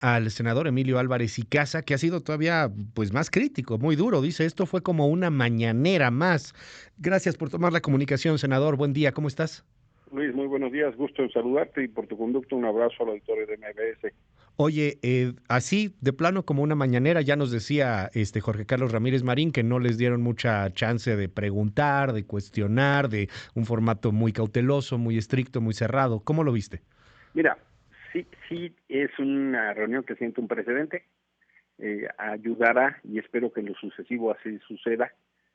al senador Emilio Álvarez y Casa, que ha sido todavía pues más crítico, muy duro. Dice, esto fue como una mañanera más. Gracias por tomar la comunicación, senador. Buen día, ¿cómo estás? Luis, muy buenos días, gusto en saludarte y por tu conducto un abrazo al auditorio de MBS. Oye, así de plano como una mañanera, ya nos decía Jorge Carlos Ramírez Marín que no les dieron mucha chance de preguntar, de cuestionar, de un formato muy cauteloso, muy estricto, muy cerrado. ¿Cómo lo viste? Mira, sí es una reunión que siente un precedente, ayudará y espero que en lo sucesivo así suceda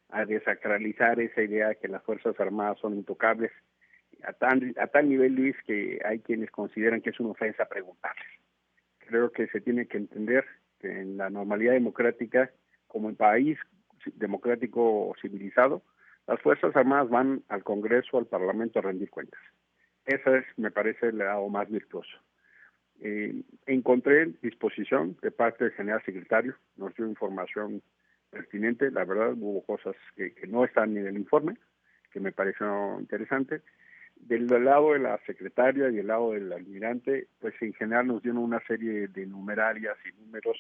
a desacralizar esa idea de que las Fuerzas Armadas son intocables a tal nivel, Luis, que hay quienes consideran que es una ofensa preguntarles. Creo que se tiene que entender que en la normalidad democrática, como en país democrático civilizado, las Fuerzas Armadas van al Congreso, al Parlamento a rendir cuentas. Esa es, me parece, el lado más virtuoso. Encontré disposición de parte del general secretario, nos dio información pertinente, la verdad hubo cosas que no están en el informe, que me pareció interesante. Del lado de la secretaria y del lado del almirante, pues en general nos dieron una serie de numerarias y números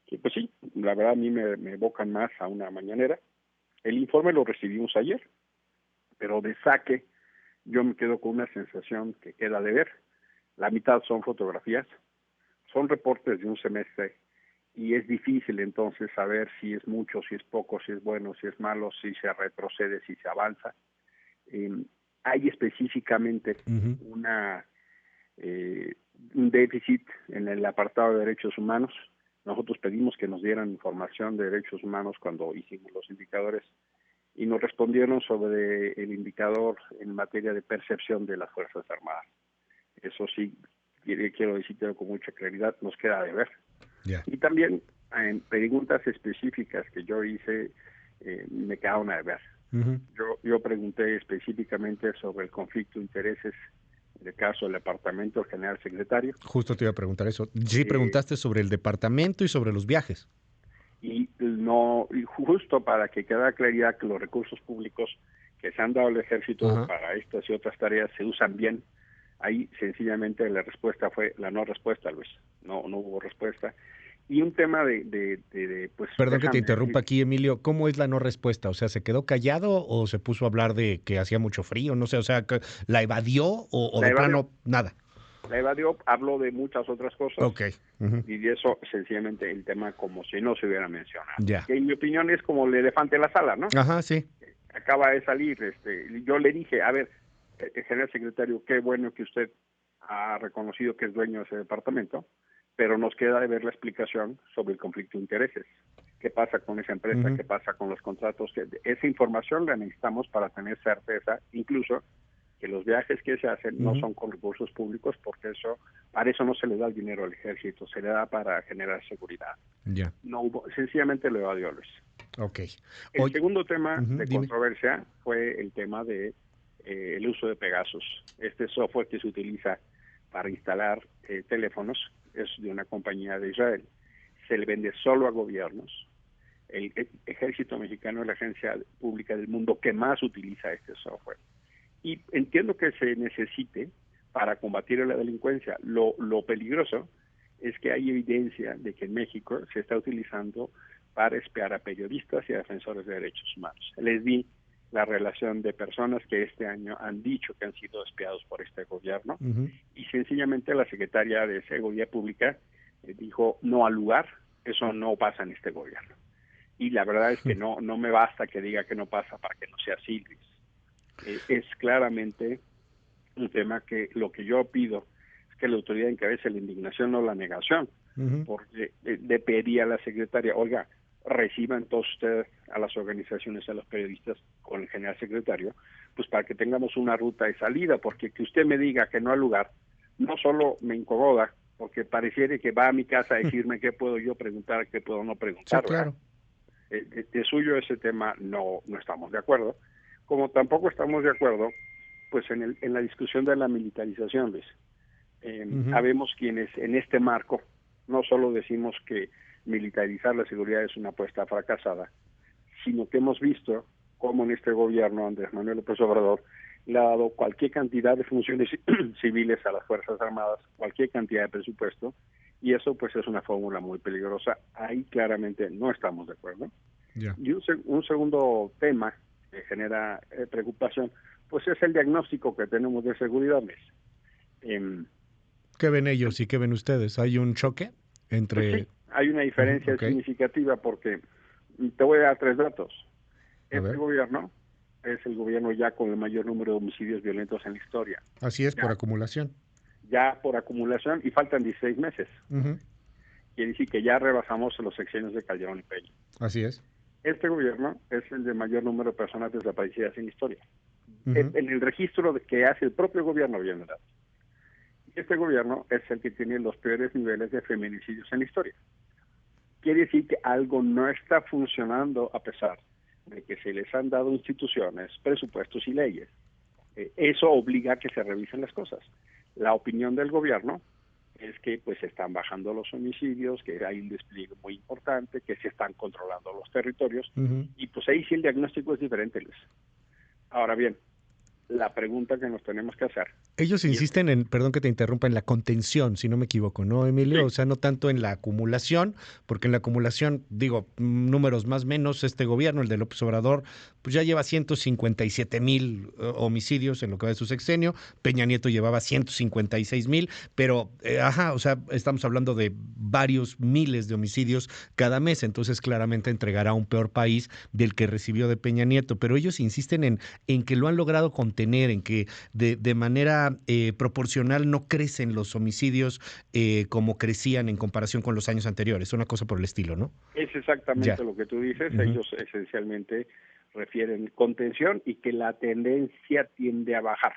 que pues sí, la verdad a mí me evocan más a una mañanera. El informe lo recibimos ayer, pero de saque yo me quedo con una sensación que queda de ver. La mitad son fotografías, son reportes de un semestre y es difícil entonces saber si es mucho, si es poco, si es bueno, si es malo, si se retrocede, si se avanza. Eh, Hay específicamente Ujú. una eh, un déficit en el apartado de derechos humanos. Nosotros pedimos que nos dieran información de derechos humanos cuando hicimos los indicadores y nos respondieron sobre el indicador en materia de percepción de las Fuerzas Armadas. Eso sí, quiero decirte con mucha claridad, nos queda de ver. Ya. Y también en preguntas específicas que yo hice, me quedaron a ver. Ujú. Yo pregunté específicamente sobre el conflicto de intereses en el caso del departamento del general secretario, Justo te iba a preguntar eso. Sí, eh, preguntaste sobre el departamento y sobre los viajes. y no, y justo para que quede claridad que los recursos públicos que se han dado al ejército Ajá. para estas y otras tareas se usan bien. Ahí sencillamente la respuesta fue la no respuesta, Luis. No hubo respuesta. Y un tema pues Perdón que te déjame interrumpa decir, aquí, Emilio. ¿Cómo es la no respuesta? O sea, ¿se quedó callado o se puso a hablar de que hacía mucho frío? No sé, o sea, ¿la evadió o la de evadió. plano nada? La evadió, habló de muchas otras cosas Ok. Ujú. y de eso sencillamente el tema como si no se hubiera mencionado. Ya. Que en mi opinión es como el elefante en la sala, ¿no? Ajá, sí. Acaba de salir, yo le dije, a ver, general secretario, qué bueno que usted ha reconocido que es dueño de ese departamento, pero nos queda de ver la explicación sobre el conflicto de intereses. ¿Qué pasa con esa empresa? Ujú. ¿Qué pasa con los contratos? Esa información la necesitamos para tener certeza, incluso que los viajes que se hacen no Ujú. son con recursos públicos, porque para eso no se le da el dinero al ejército, se le da para generar seguridad. Ya. No hubo, sencillamente lo evadió Luis. Ok. El Oye, segundo tema ujú, de dime. controversia fue el tema de el uso de Pegasus. Este software que se utiliza para instalar teléfonos es de una compañía de Israel. Se le vende solo a gobiernos. El Ejército Mexicano es la agencia pública del mundo que más utiliza este software. Y entiendo que se necesite para combatir la delincuencia. Lo peligroso es que hay evidencia de que en México se está utilizando para espiar a periodistas y a defensores de derechos humanos. Les di la relación de personas que este año han dicho que han sido espiados por este gobierno Ujú. y sencillamente la secretaria de Seguridad Pública dijo no al lugar, eso no pasa en este gobierno. Y la verdad es que no me basta que diga que no pasa para que no sea así, Luis. Es claramente un tema que lo que yo pido es que la autoridad encabece la indignación, no la negación, Ujú. porque le pedí a la secretaria, oiga, reciban todos ustedes a las organizaciones, a los periodistas con el general secretario, pues para que tengamos una ruta de salida, porque que usted me diga que no hay lugar, no solo me incomoda, porque pareciera que va a mi casa a decirme qué puedo yo preguntar, qué puedo no Sí, preguntar, ¿verdad? claro. De suyo ese tema no estamos de acuerdo, como tampoco estamos de acuerdo pues en la discusión de la militarización, Luis. Ujú. Habemos quienes en este marco no solo decimos que militarizar la seguridad es una apuesta fracasada, sino que hemos visto cómo en este gobierno Andrés Manuel López Obrador le ha dado cualquier cantidad de funciones civiles a las Fuerzas Armadas, cualquier cantidad de presupuesto, y eso pues es una fórmula muy peligrosa. Ahí claramente no estamos de acuerdo. Ya. Y un segundo tema que genera preocupación, pues es el diagnóstico que tenemos de seguridad, Luis. Em, ¿Qué ven ellos y qué ven ustedes? ¿Hay un choque pues sí, entre...? hay una diferencia Ok, significativa porque te voy a dar 3 datos. a Este ver. gobierno es el gobierno ya con el mayor número de homicidios violentos en la historia. Así es, por Ya, acumulación. ya por acumulación, y faltan 16 meses. Ujú. Quiere decir que ya rebasamos los sexenios de Calderón y Peña. Así es. Este gobierno es el de mayor número de personas desaparecidas en la historia. Ujú. En el registro que hace el propio gobierno viene el dato. Y este gobierno es el que tiene los peores niveles de feminicidios en la historia. Quiere decir que algo no está funcionando a pesar de que se les han dado instituciones, presupuestos y leyes. Eso obliga a que se revisen las cosas. La opinión del gobierno es que pues se están bajando los homicidios, que hay un despliegue muy importante, que se están controlando los territorios, Ujú. y pues ahí sí el diagnóstico es diferente, Luis. Ahora bien, la pregunta que nos tenemos que hacer, Ellos y es, insisten en, perdón que te interrumpa, en la contención, si no me equivoco, ¿no, Emilio? O sí, sea, no tanto en la acumulación, porque en la acumulación, digo, números más o menos, este gobierno, el de López Obrador, pues ya lleva 157,000 homicidios en lo que va de su sexenio, Peña Nieto llevaba 156,000, pero, o sea, estamos hablando de varios miles de homicidios cada mes, entonces claramente entregará un peor país del que recibió de Peña Nieto, pero ellos insisten en que lo han logrado contener, en que de manera proporcional no crecen los homicidios como crecían en comparación con los años anteriores, una cosa por el estilo, ¿no? es Ya. exactamente lo que tú dices. Ujú. Ellos esencialmente refieren contención y que la tendencia tiende a bajar,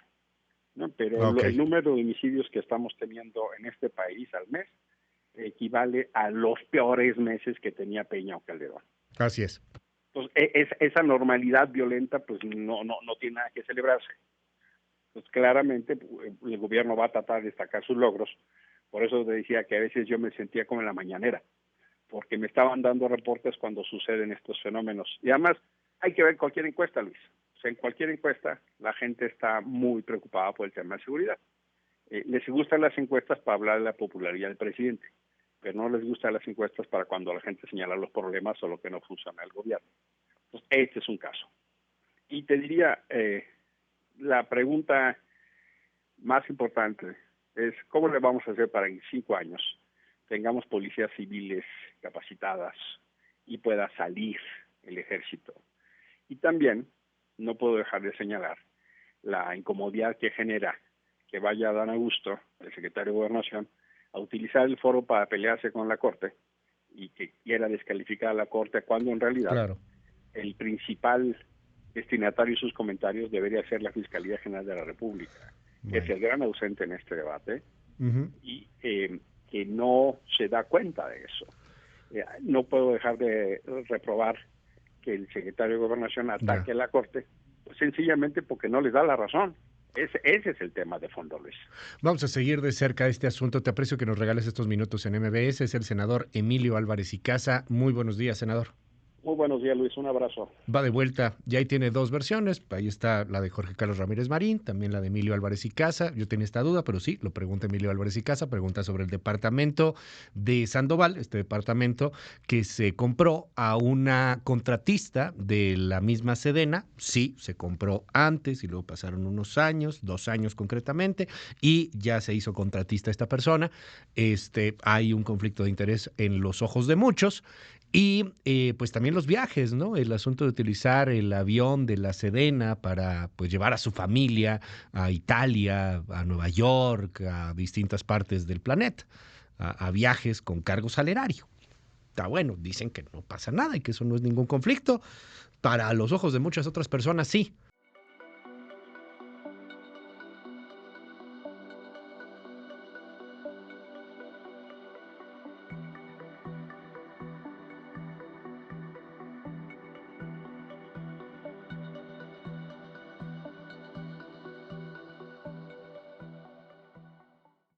¿no? Pero Ok, el número de homicidios que estamos teniendo en este país al mes equivale a los peores meses que tenía Peña o Calderón. así es. Entonces, esa normalidad violenta pues no tiene nada que celebrarse. Pues claramente el gobierno va a tratar de destacar sus logros. Por eso te decía que a veces yo me sentía como en la mañanera, porque me estaban dando reportes cuando suceden estos fenómenos. Y además hay que ver cualquier encuesta, Luis. O sea, en cualquier encuesta la gente está muy preocupada por el tema de seguridad. Les gustan las encuestas para hablar de la popularidad del presidente, pero no les gustan las encuestas para cuando la gente señala los problemas o lo que no funciona el gobierno. Entonces, este es un caso. Y te diría, la pregunta más importante es cómo le vamos a hacer para que en 5 años tengamos policías civiles capacitadas y pueda salir el ejército. Y también no puedo dejar de señalar la incomodidad que genera que vaya Dan Augusto, el secretario de Gobernación, a utilizar el foro para pelearse con la Corte y que quiera descalificar a la Corte cuando en realidad Claro. el principal destinatario de sus comentarios debería ser la Fiscalía General de la República, que es Bueno. el gran ausente en este debate Ujú. y que no se da cuenta de eso. No puedo dejar de reprobar que el secretario de Gobernación Ya. ataque a la Corte, pues sencillamente porque no les da la razón. Ese es el tema de fondo, Luis. Vamos a seguir de cerca este asunto. Te aprecio que nos regales estos minutos en MBS. Es el senador Emilio Álvarez y Casa. Muy buenos días, senador. Muy buenos días, Luis. Un abrazo. Va de vuelta, ya ahí tiene dos versiones, ahí está la de Jorge Carlos Ramírez Marín, también la de Emilio Álvarez y Casa, yo tenía esta duda, pero sí, lo pregunta Emilio Álvarez y Casa, pregunta sobre el departamento de Sandoval, este departamento que se compró a una contratista de la misma Sedena, sí, se compró antes y luego pasaron unos años, 2 años concretamente, y ya se hizo contratista esta persona, hay un conflicto de interés en los ojos de muchos, y pues también los viajes, ¿no? El asunto de utilizar el avión de la Sedena para pues llevar a su familia a Italia, a Nueva York, a distintas partes del planeta, a viajes con cargo salerario. Está bueno, dicen que no pasa nada y que eso no es ningún conflicto. Para los ojos de muchas otras personas, sí.